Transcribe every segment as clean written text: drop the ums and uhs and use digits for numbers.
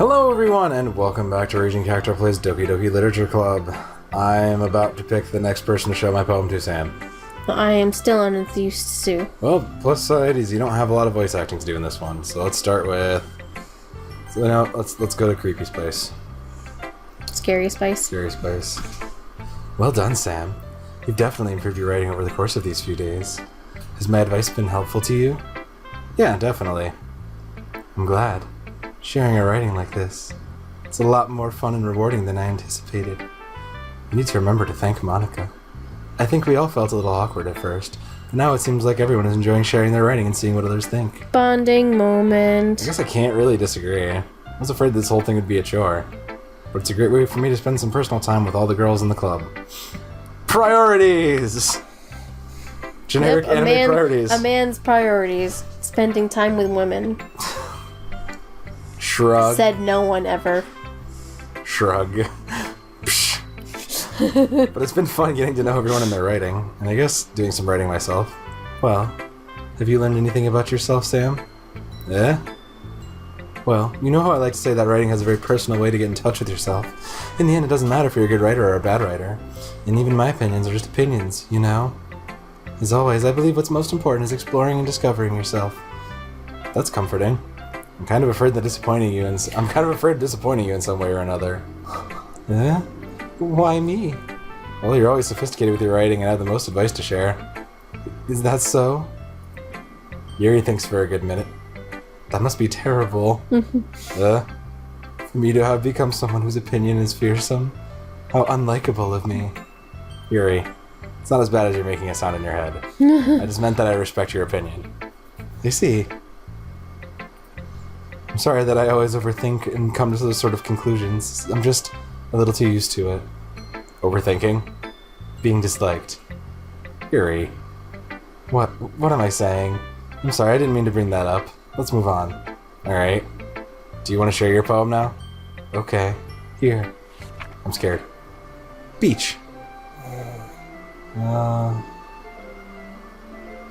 Hello everyone, and welcome back to Raging Cactuar Plays Doki Doki Literature Club. I am about to pick the next person to show my poem to, Sam. I am still unenthused, Sue. Well, plus side is you don't have a lot of voice acting to do in this one, so let's start with... let's go to Creepy Spice. Scary Spice. Scary Spice. Well done, Sam. You've definitely improved your writing over the course of these few days. Has my advice been helpful to you? Yeah, definitely. I'm glad. Sharing a writing like this, it's a lot more fun and rewarding than I anticipated. You need to remember to thank Monica. I think we all felt a little awkward at first, but now it seems like everyone is enjoying sharing their writing and seeing what others think. Bonding moment. I guess I can't really disagree. I was afraid this whole thing would be a chore, but it's a great way for me to spend some personal time with all the girls in the club. Priorities! Generic anime priorities. A man's priorities. Spending time with women. Shrug. Said no one ever. Shrug. But it's been fun getting to know everyone in their writing, and I guess doing some writing myself. Well, have you learned anything about yourself, Sam? Eh? Well, you know how I like to say that writing has a very personal way to get in touch with yourself. In the end, it doesn't matter if you're a good writer or a bad writer. And even my opinions are just opinions, you know? As always, I believe what's most important is exploring and discovering yourself. That's comforting. I'm kind of afraid of disappointing you in some way or another. Eh? Why me? Well, you're always sophisticated with your writing and have the most advice to share. Is that so? Yuri thinks for a good minute. That must be terrible. For me to have become someone whose opinion is fearsome? How unlikable of me. Yuri, it's not as bad as you're making it sound in your head. I just meant that I respect your opinion. I see. I'm sorry that I always overthink and come to those sort of conclusions. I'm just a little too used to it. Overthinking? Being disliked. Yuri. What am I saying? I'm sorry, I didn't mean to bring that up. Let's move on. Alright. Do you want to share your poem now? Okay. Here. I'm scared. Beach.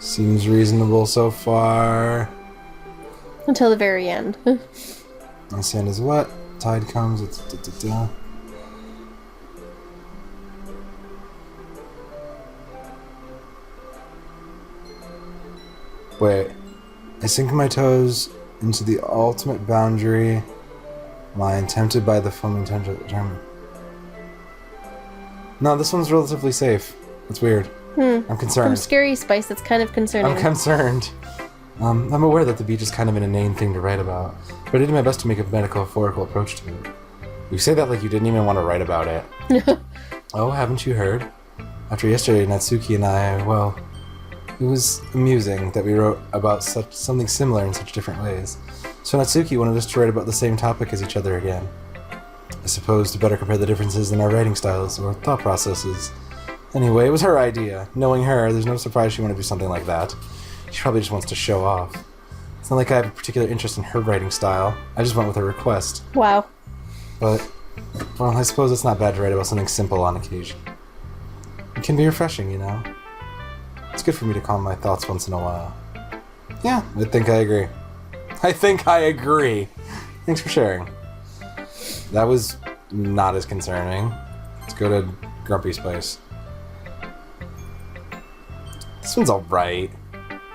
Seems reasonable so far. Until the very end. My sand is wet. Tide comes. It's Wait. I sink my toes into the ultimate boundary line, tempted by the foaming term. No, this one's relatively safe. That's weird. I'm concerned. From Scary Spice, that's kind of concerning. I'm concerned. I'm aware that the beach is kind of an inane thing to write about, but I did my best to make a metaphorical approach to it. You say that like you didn't even want to write about it. Oh, haven't you heard? After yesterday, Natsuki and I, well, it was amusing that we wrote about something similar in such different ways. So Natsuki wanted us to write about the same topic as each other again. I suppose to better compare the differences in our writing styles or thought processes. Anyway, it was her idea. Knowing her, there's no surprise she wanted to do something like that. She probably just wants to show off. It's not like I have a particular interest in her writing style. I just went with her request. Wow. But, well, I suppose it's not bad to write about something simple on occasion. It can be refreshing, you know? It's good for me to calm my thoughts once in a while. Yeah, I think I agree. Thanks for sharing. That was not as concerning. Let's go to Grumpy Spice. This one's alright.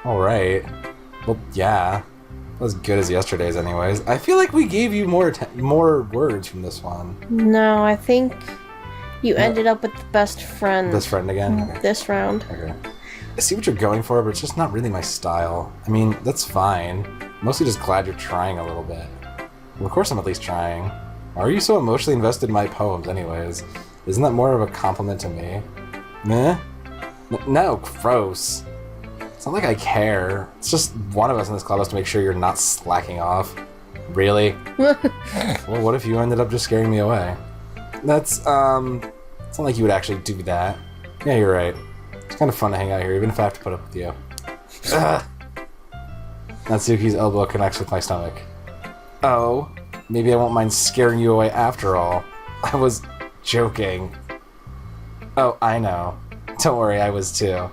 Alright. Well, yeah. Not as good as yesterday's anyways. I feel like we gave you more words from this one. No, I think you ended up with the best friend. Best friend again? Okay. This round. Okay. I see what you're going for, but it's just not really my style. I mean, that's fine. I'm mostly just glad you're trying a little bit. Well, of course I'm at least trying. Why are you so emotionally invested in my poems anyways? Isn't that more of a compliment to me? Meh? No, gross. It's not like I care. It's just one of us in this club has to make sure you're not slacking off. Really? Well, what if you ended up just scaring me away? That's, it's not like you would actually do that. Yeah, you're right. It's kind of fun to hang out here, even if I have to put up with you. Ugh. Natsuki's elbow connects with my stomach. Oh, maybe I won't mind scaring you away after all. I was joking. Oh, I know. Don't worry, I was too.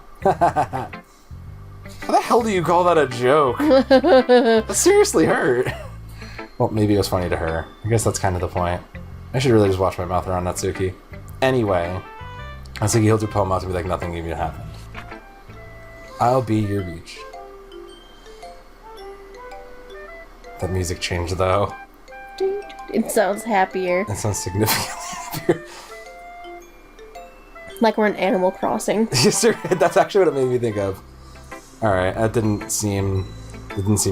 How the hell do you call that a joke? That seriously hurt. Well, maybe it was funny to her. I guess that's kind of the point. I should really just watch my mouth around Natsuki. Anyway, Natsuki holds her poem out to be like nothing even happened. I'll be your beach. That music changed though. It sounds happier. It sounds significantly happier. Like we're in Animal Crossing. Yes, sir. That's actually what it made me think of. Alright, that didn't seem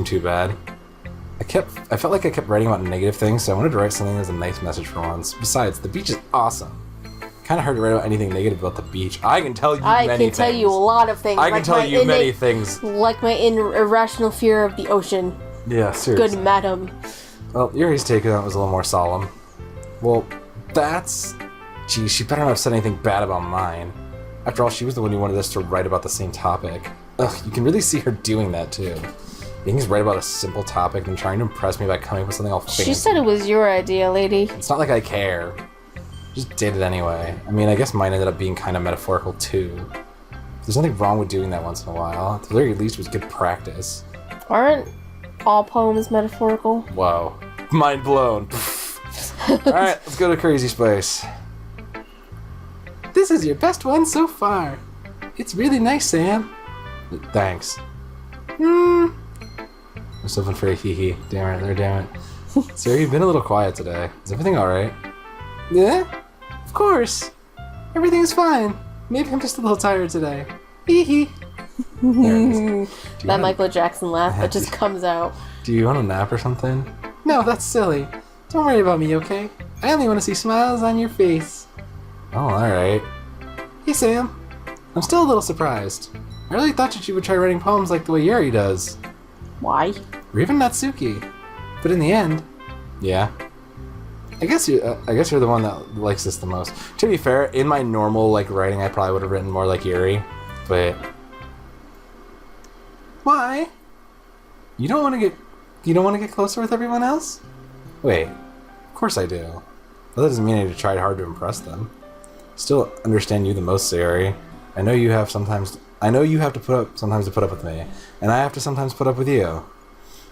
too bad. I felt like I kept writing about negative things, so I wanted to write something that was a nice message for once. Besides, the beach is awesome. Kinda hard to write about anything negative about the beach. I can tell you many things. I can tell you a lot of things. I can tell you many things. Like my irrational fear of the ocean. Yeah, seriously. Good madam. Well, Yuri's take on it was a little more solemn. Well, that's... Geez, she better not have said anything bad about mine. After all, she was the one who wanted us to write about the same topic. Ugh, you can really see her doing that, too. Being just write about a simple topic and trying to impress me by coming up with something all fancy. She said it was your idea, lady. It's not like I care. Just did it anyway. I mean, I guess mine ended up being kind of metaphorical, too. There's nothing wrong with doing that once in a while. At the very least, it was good practice. Aren't all poems metaphorical? Whoa. Mind blown. Alright, let's go to Crazy Spice. This is your best one so far. It's really nice, Sam. Thanks. There's something for a hee-hee. Damn it. Sarah, you've been a little quiet today. Is everything alright? Yeah? Of course. Everything's fine. Maybe I'm just a little tired today. Hee-hee. That Michael Jackson laugh that just comes out. Do you want a nap or something? No, that's silly. Don't worry about me, okay? I only want to see smiles on your face. Oh, alright. Hey, Sam. I'm still a little surprised. I really thought that you would try writing poems like the way Yuri does. Why? Or even Natsuki. But in the end... Yeah. I guess you're the one that likes this the most. To be fair, in my normal writing, I probably would have written more like Yuri. But... Why? You don't want to get closer with everyone else? Wait. Of course I do. But that doesn't mean I need to try hard to impress them. Still understand you the most, Sayori. I know you have to put up with me, and I have to sometimes put up with you.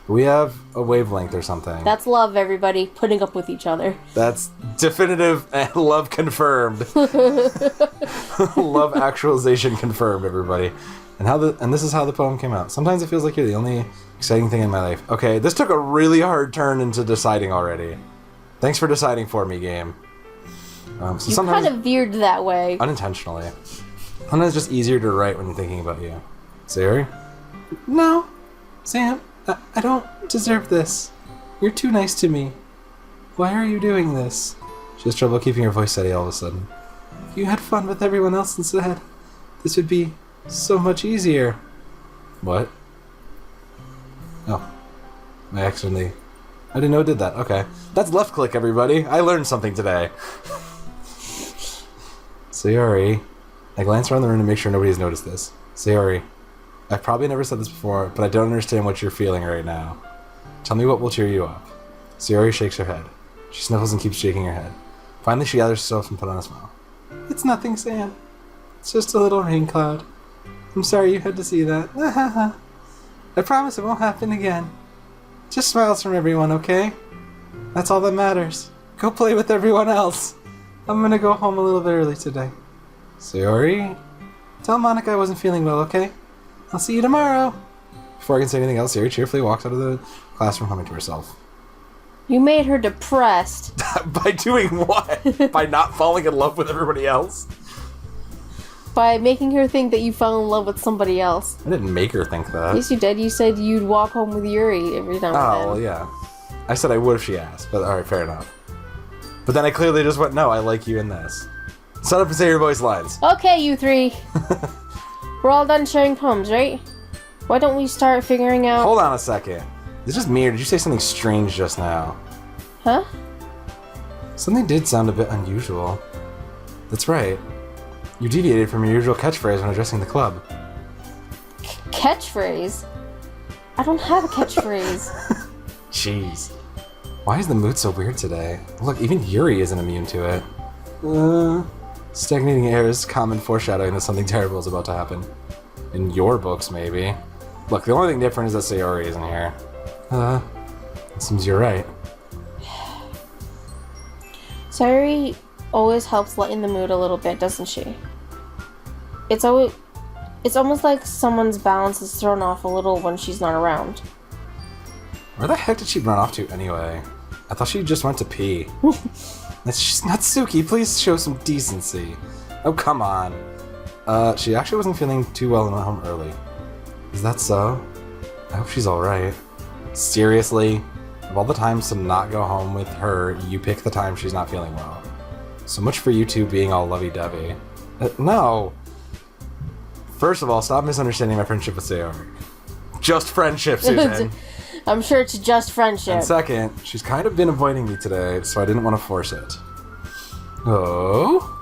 We have a wavelength or something. That's love, everybody. Putting up with each other. That's definitive and love confirmed. Love actualization confirmed, everybody. And this is how the poem came out. Sometimes it feels like you're the only exciting thing in my life. Okay, this took a really hard turn into deciding already. Thanks for deciding for me, game. You kind of veered that way. Unintentionally. Sometimes it's just easier to write when thinking about you. Sayori? No. Sam, I don't deserve this. You're too nice to me. Why are you doing this? She has trouble keeping her voice steady all of a sudden. If you had fun with everyone else instead, this would be so much easier. What? Oh. I didn't know it did that. Okay. That's left click, everybody. I learned something today. Sayori. I glance around the room to make sure nobody's noticed this. Sayori. I've probably never said this before, but I don't understand what you're feeling right now. Tell me what will cheer you up. Sayori shakes her head. She sniffles and keeps shaking her head. Finally, she gathers herself and puts on a smile. It's nothing, Sam. It's just a little rain cloud. I'm sorry you had to see that. I promise it won't happen again. Just smiles from everyone, okay? That's all that matters. Go play with everyone else. I'm gonna go home a little bit early today. Sayori? Tell Monica I wasn't feeling well, okay? I'll see you tomorrow. Before I can say anything else, Sayori cheerfully walks out of the classroom humming to herself. You made her depressed. By doing what? By not falling in love with everybody else? By making her think that you fell in love with somebody else. I didn't make her think that. Yes, you did. You said you'd walk home with Yuri every time. Oh, well, yeah. I said I would if she asked, but alright, fair enough. But then I clearly just went, no, I like you in this. Shut up and say your voice lines. Okay, you three. We're all done sharing poems, right? Why don't we start figuring out... Hold on a second. Is it just me, or did you say something strange just now? Huh? Something did sound a bit unusual. That's right. You deviated from your usual catchphrase when addressing the club. Catchphrase? I don't have a catchphrase. Jeez. Why is the mood so weird today? Look, even Yuri isn't immune to it. Stagnating air is common foreshadowing that something terrible is about to happen. In your books, maybe. Look, the only thing different is that Sayori isn't here. It seems you're right. Sayuri always helps lighten the mood a little bit, doesn't she? It's almost like someone's balance is thrown off a little when she's not around. Where the heck did she run off to anyway? I thought she just went to pee. That's Natsuki, please show some decency. Oh, come on. She actually wasn't feeling too well and went home early. Is that so? I hope she's alright. Seriously? Of all the times to not go home with her, you pick the time she's not feeling well. So much for you two being all lovey-dovey. No! First of all, stop misunderstanding my friendship with Sayori. Just friendship, Susan! I'm sure it's just friendship. And second, she's kind of been avoiding me today, so I didn't want to force it. Oh?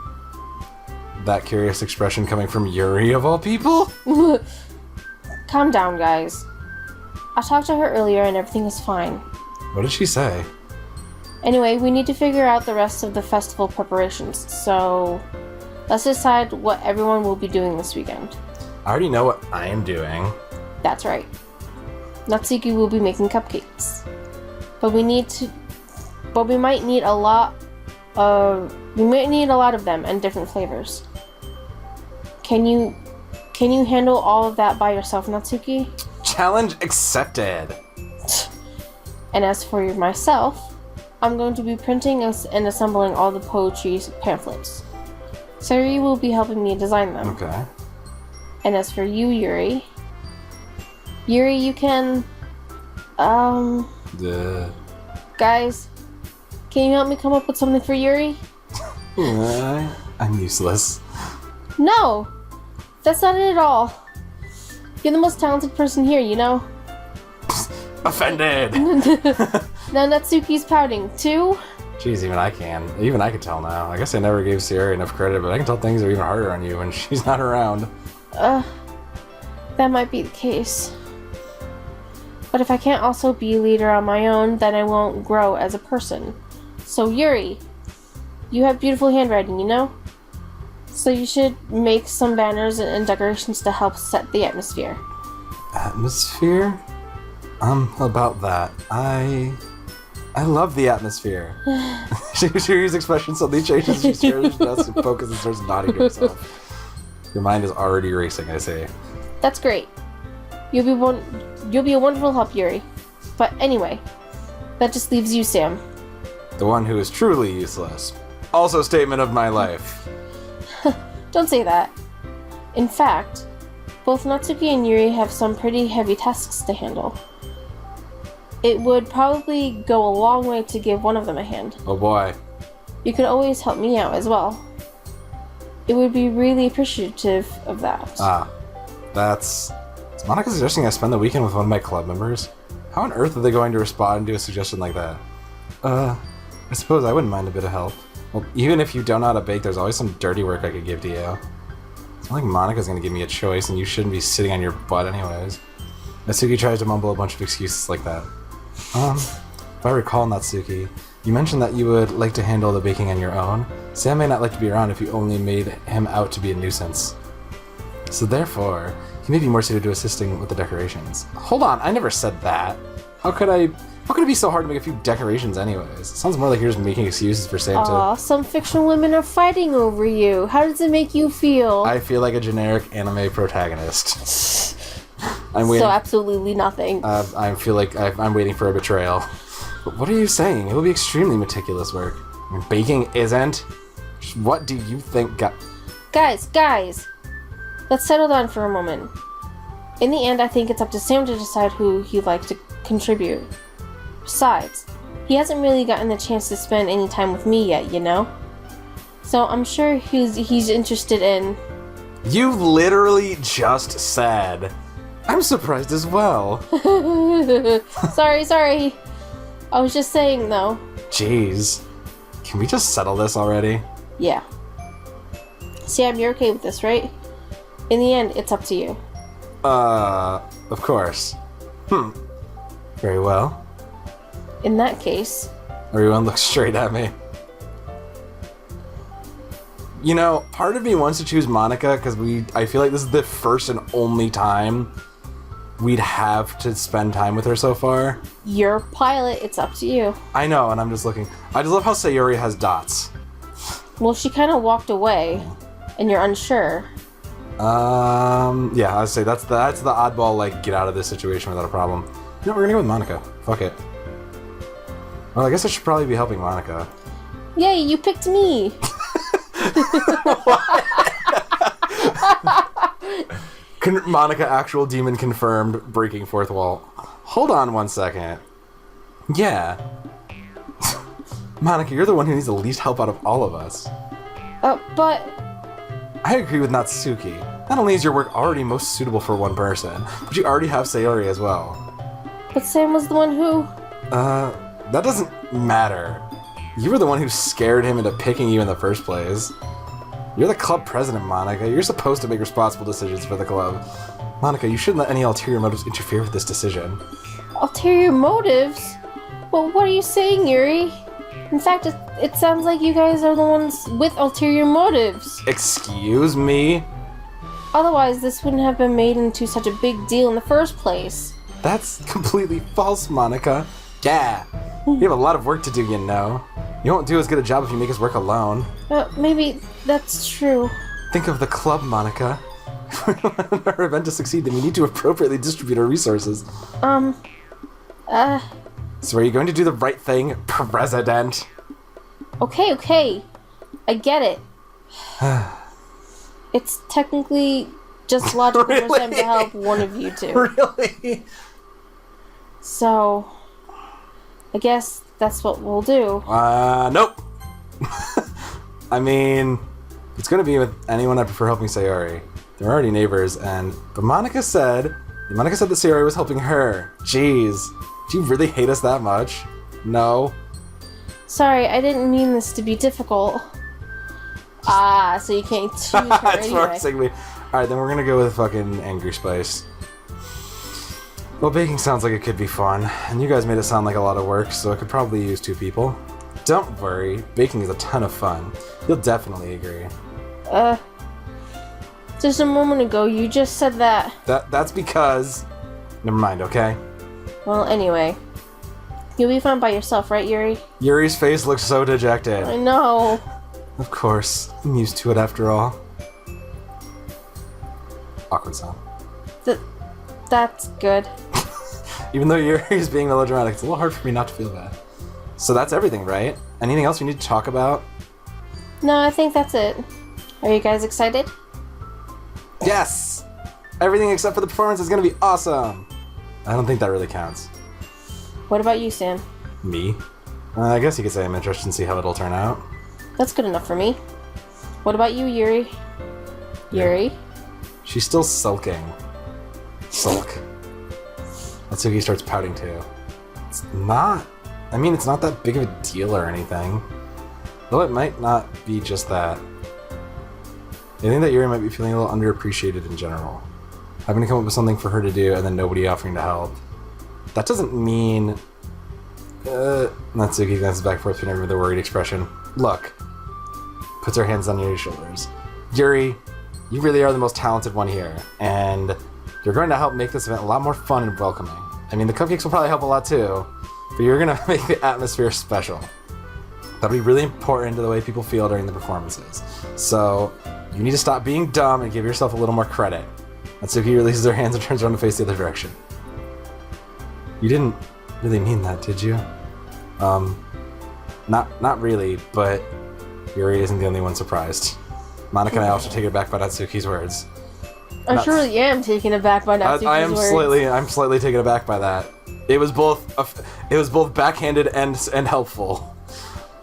That curious expression coming from Yuri, of all people? Calm down, guys. I talked to her earlier and everything is fine. What did she say? Anyway, we need to figure out the rest of the festival preparations, so let's decide what everyone will be doing this weekend. I already know what I am doing. That's right. Natsuki will be making cupcakes. But we might need a lot of them and different flavors. Can you handle all of that by yourself, Natsuki? Challenge accepted. And as for myself, I'm going to be printing and assembling all the poetry pamphlets. Sayuri will be helping me design them. Okay. And as for you, Yuri, you can, guys, can you help me come up with something for Yuri? I'm useless. No! That's not it at all. You're the most talented person here, you know? Offended! Now Natsuki's pouting, too? Jeez, even I can tell now. I guess I never gave Sayori enough credit, but I can tell things are even harder on you when she's not around. That might be the case. But if I can't also be a leader on my own, then I won't grow as a person. So Yuri, you have beautiful handwriting, you know? So you should make some banners and decorations to help set the atmosphere. Atmosphere? About that. I love the atmosphere. Shuri's expression suddenly changes. She stares at her desk and focuses and starts nodding to herself. Your mind is already racing, I say. That's great. You'll be a wonderful help, Yuri. But anyway, that just leaves you, Sam. The one who is truly useless. Also statement of my life. Don't say that. In fact, both Natsuki and Yuri have some pretty heavy tasks to handle. It would probably go a long way to give one of them a hand. Oh boy. You could always help me out as well. It would be really appreciative of that. Is Monica suggesting I spend the weekend with one of my club members? How on earth are they going to respond to a suggestion like that? I suppose I wouldn't mind a bit of help. Well, even if you don't know how to bake, there's always some dirty work I could give to you. It's not like Monica's gonna give me a choice, and you shouldn't be sitting on your butt anyways. Natsuki tries to mumble a bunch of excuses like that. If I recall, Natsuki, you mentioned that you would like to handle the baking on your own. Sam may not like to be around if you only made him out to be a nuisance. So therefore, he may be more suited to assisting with the decorations. Hold on, I never said that. How could it be so hard to make a few decorations anyways? It sounds more like you're just making excuses for Sam Aw, some fictional women are fighting over you. How does it make you feel? I feel like a generic anime protagonist. I'm waiting. So absolutely nothing. I feel like I'm waiting for a betrayal. But what are you saying? It will be extremely meticulous work. I mean, baking isn't. What do you think? Guys, let's settle down for a moment. In the end, I think it's up to Sam to decide who he'd like to contribute. Besides, he hasn't really gotten the chance to spend any time with me yet, you know? So I'm sure he's interested in... You literally just said... I'm surprised as well. Sorry. I was just saying, though. Jeez. Can we just settle this already? Yeah. Sam, you're okay with this, right? In the end, it's up to you. Of course. Very well. In that case... Everyone looks straight at me. You know, part of me wants to choose Monica because I feel like this is the first and only time we'd have to spend time with her so far. You're pilot, it's up to you. I know, and I'm just looking. I just love how Sayori has dots. Well, she kind of walked away, and you're unsure. Yeah, I'd say that's the oddball, like, get out of this situation without a problem. No, we're gonna go with Monica. Fuck it. Well, I guess I should probably be helping Monica. Yay, you picked me! Monica, actual demon confirmed, breaking fourth wall. Hold on one second. Yeah. Monica, you're the one who needs the least help out of all of us. But... I agree with Natsuki. Not only is your work already most suitable for one person, but you already have Sayori as well. But Sam was the one who... That doesn't matter. You were the one who scared him into picking you in the first place. You're the club president, Monica. You're supposed to make responsible decisions for the club. Monica, you shouldn't let any ulterior motives interfere with this decision. Ulterior motives? Well, what are you saying, Yuri? In fact, it sounds like you guys are the ones with ulterior motives. Excuse me? Otherwise, this wouldn't have been made into such a big deal in the first place. That's completely false, Monica. Yeah. You have a lot of work to do, you know. You won't do as good a job if you make us work alone. Maybe that's true. Think of the club, Monica. If we want our event to succeed, then we need to appropriately distribute our resources. So are you going to do the right thing, President? Okay. I get it. It's technically just logical for Sam to help one of you two. Really? So, I guess that's what we'll do. Nope. I mean, it's gonna be with anyone I prefer helping Sayori. They're already neighbors, but Monica said that Sayori was helping her. Jeez. Do you really hate us that much? No. Sorry, I didn't mean this to be difficult. So you can't choose her That's anyway. forcing me. Alright, then we're gonna go with fucking Angry Spice. Well, baking sounds like it could be fun, and you guys made it sound like a lot of work, so it could probably use 2 people. Don't worry, baking is a ton of fun. You'll definitely agree. Just a moment ago, you just said that. That's because... Never mind, okay? Well, anyway. You'll be fine by yourself, right, Yuri? Yuri's face looks so dejected. I know. Of course. I'm used to it after all. Awkward sound. That's good. Even though Yuri's being melodramatic, it's a little hard for me not to feel bad. So that's everything, right? Anything else we need to talk about? No, I think that's it. Are you guys excited? Yes! Everything except for the performance is gonna be awesome! I don't think that really counts. What about you, Sam? Me? I guess you could say I'm interested to see how it'll turn out. That's good enough for me. What about you, Yuri? Yuri? She's still sulking. Sulk. Natsuki starts pouting too. It's not that big of a deal or anything. Though it might not be just that. I think that Yuri might be feeling a little underappreciated in general. Having to come up with something for her to do and then nobody offering to help. That doesn't mean... Natsuki glances back and forth between her with a worried expression. Look. Puts her hands on Yuri's shoulders. Yuri, you really are the most talented one here, and you're going to help make this event a lot more fun and welcoming. I mean, the cupcakes will probably help a lot too, but you're going to make the atmosphere special. That'll be really important to the way people feel during the performances. So, you need to stop being dumb and give yourself a little more credit. Natsuki releases her hands and turns around to face the other direction. You didn't really mean that, did you? Not really, but Yuri isn't the only one surprised. Monica and I also take it back by Natsuki's words. I surely am taken aback by Natsuki's words. I'm slightly taken aback by that. It was both backhanded and helpful.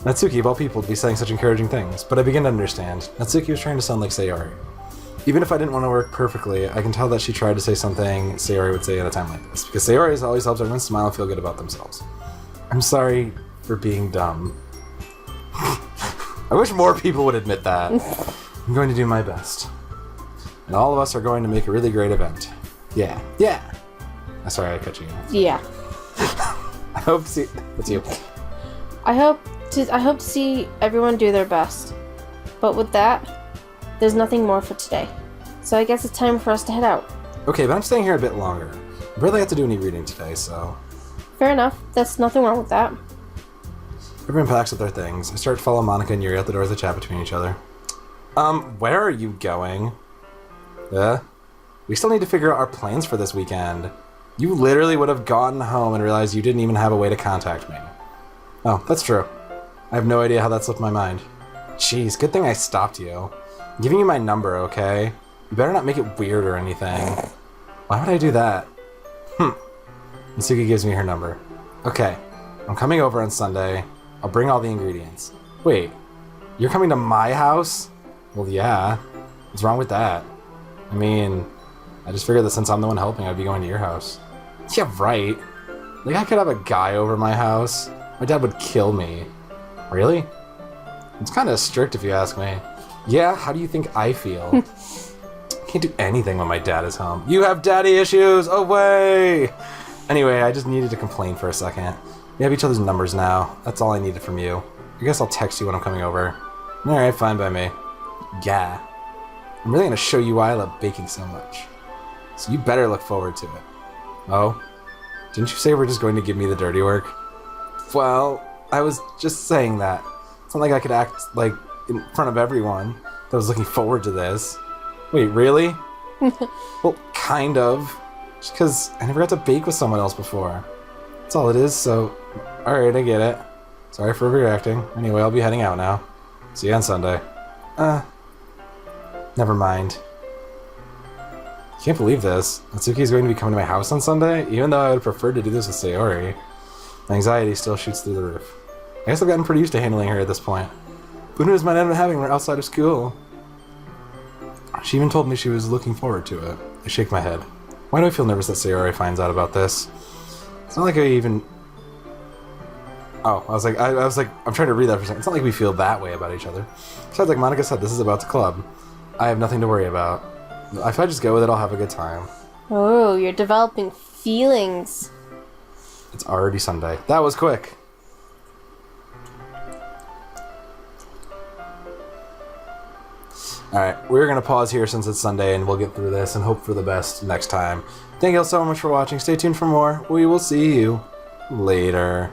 Natsuki, of all people, to be saying such encouraging things, but I begin to understand. Natsuki was trying to sound like Sayori. Even if I didn't want to work perfectly, I can tell that she tried to say something Sayori would say at a time like this, because Sayori always helps everyone smile and feel good about themselves. I'm sorry for being dumb. I wish more people would admit that. I'm going to do my best. And all of us are going to make a really great event. Yeah. I'm sorry I cut you off. Yeah. I hope to see... What's you? I hope to see everyone do their best. But with that, there's nothing more for today. So I guess it's time for us to head out. Okay, but I'm staying here a bit longer. I barely have to do any reading today, so... Fair enough. There's nothing wrong with that. Everyone packs up their things. I start to follow Monica and Yuri out the door as they chat between each other. Where are you going? We still need to figure out our plans for this weekend. You literally would have gotten home and realized you didn't even have a way to contact me. Oh, that's true. I have no idea how that slipped my mind. Jeez, good thing I stopped you. I'm giving you my number, okay? You better not make it weird or anything. Why would I do that? Mitsuki gives me her number. Okay, I'm coming over on Sunday. I'll bring all the ingredients. Wait, you're coming to my house? Well, yeah. What's wrong with that? I mean, I just figured that since I'm the one helping, I'd be going to your house. Yeah, right. Like, I could have a guy over my house. My dad would kill me. Really? It's kind of strict if you ask me. Yeah, how do you think I feel? I can't do anything when my dad is home. You have daddy issues! Away! Anyway, I just needed to complain for a second. We have each other's numbers now. That's all I needed from you. I guess I'll text you when I'm coming over. Alright, fine by me. Yeah. I'm really gonna show you why I love baking so much. So you better look forward to it. Oh? Didn't you say we're just going to give me the dirty work? Well, I was just saying that. It's not like I could act, like, in front of everyone that I was looking forward to this. Wait, really? Well, kind of. Just because I never got to bake with someone else before. That's all it is, so... Alright, I get it. Sorry for overreacting. Anyway, I'll be heading out now. See you on Sunday. Never mind. Can't believe this. Natsuki's going to be coming to my house on Sunday, even though I would have preferred to do this with Sayori. My anxiety still shoots through the roof. I guess I've gotten pretty used to handling her at this point. Who knows might end up having her outside of school. She even told me she was looking forward to it. I shake my head. Why do I feel nervous that Sayori finds out about this? It's not like I even... Oh, I was like, I'm trying to read that for a second. It's not like we feel that way about each other. Besides, like Monica said, this is about to club. I have nothing to worry about. If I just go with it, I'll have a good time. Oh, you're developing feelings. It's already Sunday. That was quick. Alright, we're going to pause here since it's Sunday and we'll get through this and hope for the best next time. Thank you all so much for watching. Stay tuned for more. We will see you later.